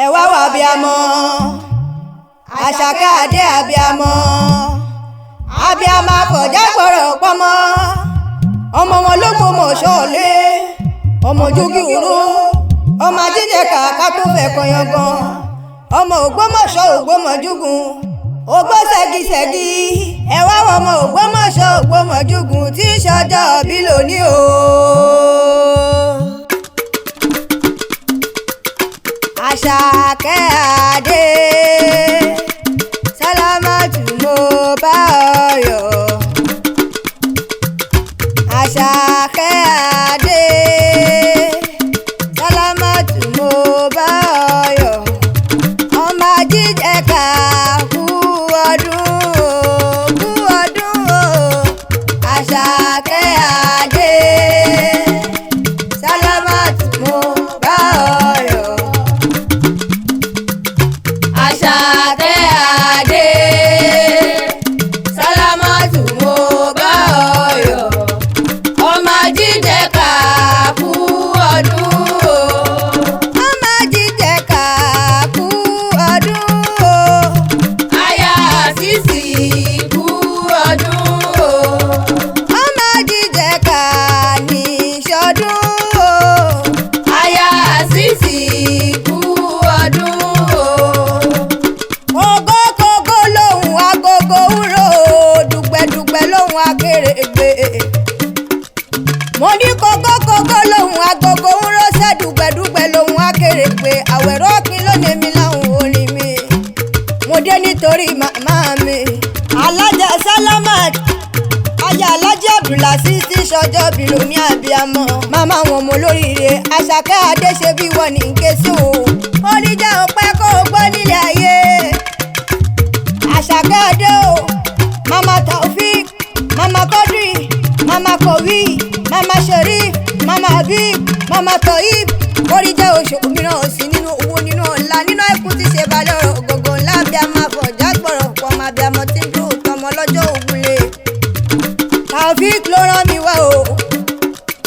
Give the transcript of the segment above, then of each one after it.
ẹ wá wá abiyamọ Àṣàkẹ́ Adé abiyamọ àfọ̀já gbọ́rọ̀ pọ́mọ ọmọ wọn l'Ógbomosho lé ọmọ jogi òró ọmọ ajíjẹ kàkà tó fẹ́ kọyangan ọmọ Ògbómọ̀ṣọ́ Ògbómọ̀júgun ògbó ṣẹ́gi ẹ wá wọ ọmọ Ògbómọ̀ṣọ́ Ògbómọ̀júgun tí í ṣọjọ́ bí lónìí o. Àṣàkẹ́ Adé Salamat mo bá ọ yọ̀. Àṣàkẹ́ Adé Salamat mo bá ọ yọ̀. Ọmọ ajíjẹ ká kú ọdún o. Àṣàkẹ́ Adé Salamat mo bá ọ yọ̀. Àṣàkẹ́ Adé Salamat mo bá ọ yọ̀. Ọmọ ajíjẹ ká kú ọdún o. Ọmọ ajíjẹ ká kú ọdún o. Aya Àṣìṣì kú ọdún o. Ọmọ ajíjẹ ká ní ṣọdún o. Aya Àṣìṣì kú ọdún o. Kògókògó lòun agogo ń ro dùgbẹ̀dùgbẹ̀ lòun akèrègbè. Mo ní kògókògó lòun agogo ń rọ́ṣẹ́ dùgbẹ̀dùgbẹ̀ lòun akèrègbè. Àwẹ̀rọ̀ ọ̀kìn lónìí mi láwọn orin mi. Mo dé nítorí màmá mi Alhaja Salamat aya Alhaji Abdulfatai tí ṣọjọ́ bí lónìí abiyamọ. Màmá wọn mo lóríire Àṣàkẹ́ Adé ṣe bí wọ́n ní kéṣe o. Oníjà ọpẹ́ kó o gbọ́ nílé ayé. Àṣàkẹ́ Adé o mama Taofik mama Kodri mama Kowi mama Sherif mama Habib mama Toyib. Oríjẹ́ oṣù mìíràn sí nínú owó nínú ọ̀la nínú ẹ̀kú tí ṣe balẹ̀ ọ̀rọ̀ gbogbo ńlá abiyamọ àfọ̀já gbọ̀rọ̀ pọ̀ ọmọ abiyamọ tí ń dúró tọmọ lọ́jọ́ ògúnlé. Taofik ló rán mi wá o.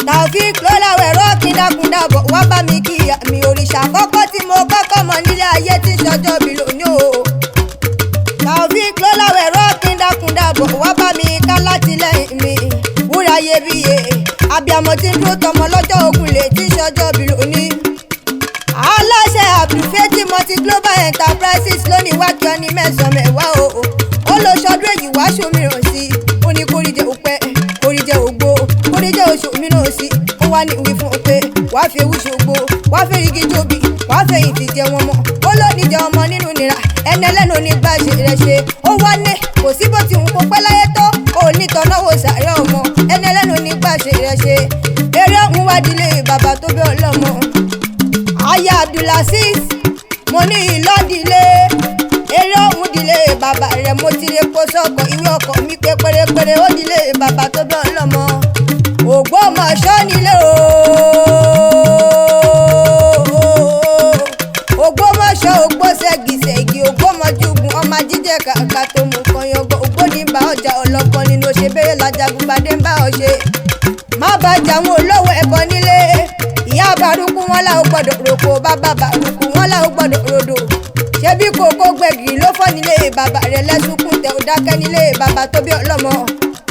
Taofik ló láwẹ̀rọ̀ kíndàkúndàbọ̀ wá bá mi kí mi òrìṣà àkọ́kọ́ tí mo kọ́kọ́ mọ̀ nílé ayé tí ń ṣọjọ́ bí lónìí o. Taofik ló láwẹ̀rọ̀ kíndàkúndàbọ̀ wá bá mi ká látìlẹ́yìn mi wúrà iyebíye abiyamọ tí ń dúró tọmọ lọ́jọ́ ògúnlé tí ń ṣọjọ́ bí lónìí. Aláṣẹ Abdulfatai multi global enterprises lónìí wá kí ọ ní mẹ́sàn-án mẹ́wàá o. Ó lọ ṣọdún èyí wá ṣòmíràn sí i. Ó ní kórìjẹ òpẹ́ kórìjẹ ògbó kórìjẹ oṣù mìíràn sí i. Ó wá ní ìwé fún un pé wàá fi ewu ṣògbó wàá fi igi jóbi wàá fi èyí ti jẹ wọn mọ́. Ó lónìí jẹ ọmọ nínú nira ẹni ẹlẹ́nu ní bá ṣe rẹ̀ ṣe. Ó wá ní kò sí bó ti hùn kó pẹ́ láyé tó ó ní tọ́náwó sàárẹ̀ ọmọ ẹni ẹlẹ́nu ní bá ṣe rẹ̀ ṣe. Eré ọ̀hún wá dilé bàbá tó bẹ́ ọlọ́mọ. Aya Abdulfatai mo ní ìlọ́dìlé eré ọ̀hún dilé bàbá rẹ̀ mo ti lè kó sọ́kọ̀ ìwé ọkọ̀ mi pé pérépéré ó dilé bàbá tó bẹ́ ọlọ́mọ. Ògbómọ̀ṣọ́ nílé o. Ògbómọ̀ṣọ́ ògbó ṣẹ́gi Ògbómọ̀júgun ọmọ ajíjẹ kàkà tó mú kan yangan ògbóni bá ọjà ọlọ́kan nínú ṣe bẹ́rẹ̀ lajagun bàdé ń bá ọ ṣe. Má bàjẹ́ àwọn olówó ẹbọ nílé ìyá Bàrúkú wọn là ó gbọ́dọ̀ roko bàbá Bàrúkú wọn là ó gbọ́dọ̀ rodò. Ṣebí kòkó gbẹ̀gìrì ló fọ́ nílé bàbá rẹ̀ lẹ́sùnkún tẹ̀ ó dákẹ́ nílé bàbá tó bí ọlọ́mọ.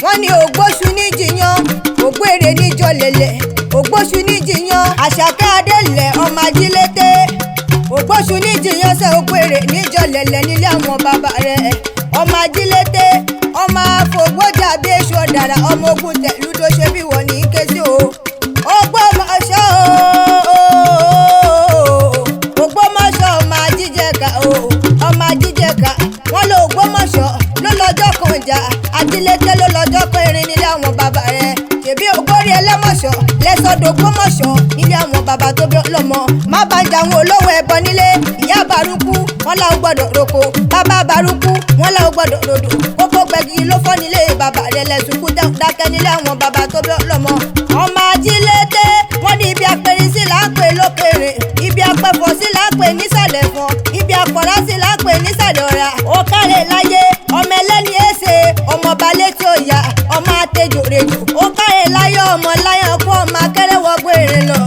Wọ́n ní ògbóṣù ní jiyàn ògbó èrè níjọ lẹ̀lẹ̀ ògbóṣù ní jiyàn Àṣàkẹ́ Adé lẹ̀ ọmọ ajílété. Ògbóṣù ní jiyàn sẹ́ ògbó èrè níjọ lẹ̀lẹ̀ nílé àwọn bàbá rẹ̀ ọmọ ajílété ọmọ afọgbọ́jà bí èṣù ọ̀dàrà ọmọ ogun tẹ̀lúdó ṣe bí wọ́n ní kéṣe o. Ògbómọ̀ṣọ́ Ògbómọ̀ṣọ́ ọmọ ajíjẹ ká o ọmọ ajíjẹ ká wọ́n lọ Ògbómọ̀ṣọ́ ló lọ́jọ́ kan jà ajílété ló lọ́jọ́ kan erin nílé àwọn bàbá rẹ̀. Ṣèbí ògbórí ẹlẹ́mọ̀ṣọ́ lẹ́sọ̀dọ̀ Ògbómọ̀ṣọ́ nílé àwọn bàbá tó bí ọlọ́mọ. Má bá ń jà àwọn olówó ẹbọ nílé ìyá Bàrúkú wọn là ó gbọ́dọ̀ roko bàbá Bàrúkú wọn là ó gbọ́dọ̀ rodò. Kókó gbẹ̀gìrì ló fọ́ nílé bàbá rẹ̀ lẹ́sùnkún dákẹ́ nílé àwọn bàbá tó bí ọlọ́mọ. Ọmọ ajílété wọ́n ní ibi apẹ̀rẹ̀ sí là ń pè lókèrè ibi apẹ̀fọ̀ sí là ń pè nísàlẹ̀ fún ibi apọ̀rá sí là ń pè nísàlẹ̀ ọ̀rá. Ó kárẹ̀ láyé ọmọ ẹlẹ́ni èsè ọmọ balẹ̀ tí ó yá ọmọ àtẹjò rèjò. Ó kárẹ̀ láyé ọmọ láyàn fún ọmọ akẹ́rẹ́wọ̀gbọ̀ èrè lọ.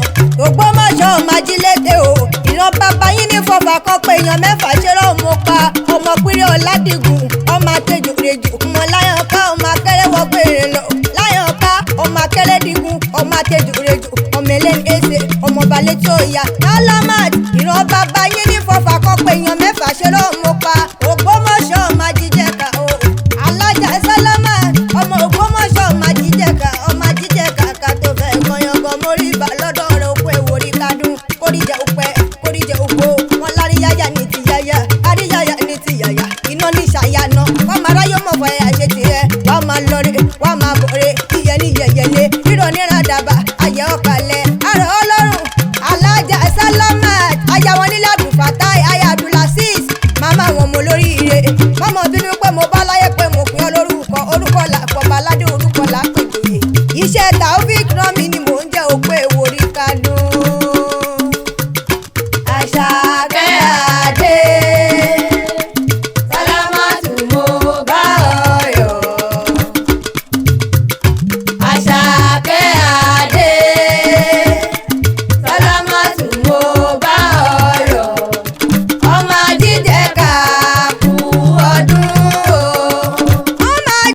Ògbómọ̀ṣọ́ ọmọ ajílété o ìran bàbá yín ní fọfà fọfà kan pé èèyàn mẹ́fà ṣe rán mo pa ọmọ pínlẹ̀ ọ̀làdìgún ọmọ àtẹjòrèjò ọmọ láyàn ká ọmọ akẹ́rẹ́ wọ gbére lọ láyàn ká ọmọ akẹ́rẹ́ dìgún ọmọ àtẹjòrèjò ọmọ ẹlẹ́ni ẹsẹ̀ ọmọ balẹ̀ tó yá Salamat ìran bàbá yín ní fọfà kan pé èèyàn mẹ́fà ṣe rán mo pa